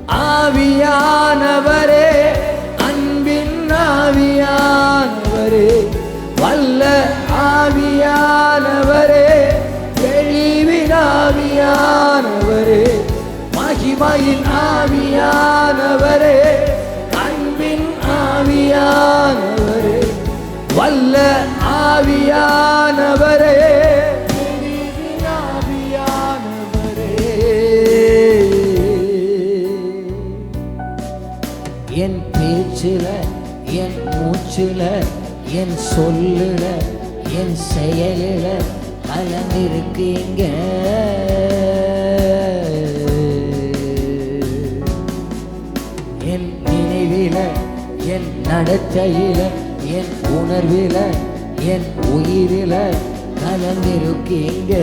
ஆவியானவரே, அன்பின் ஆவியானவரே, வல்ல ஆவியானவரே, தெளிவின் ஆவியானவரே, மகிமையின் ஆவியானவரே, அன்பின் ஆவியானவரே, வல்ல ஆவியானவரே, தெளிவின் ஆவியானவரே. என் பேச்சில, என் மூச்சில, என் சொல்லுல, என் செயலில கலந்திருக்கீங்க. என் நினைவில, என் நடத்தையில, என் உணர்வில, என் உயிரில கலந்திருக்கீங்க.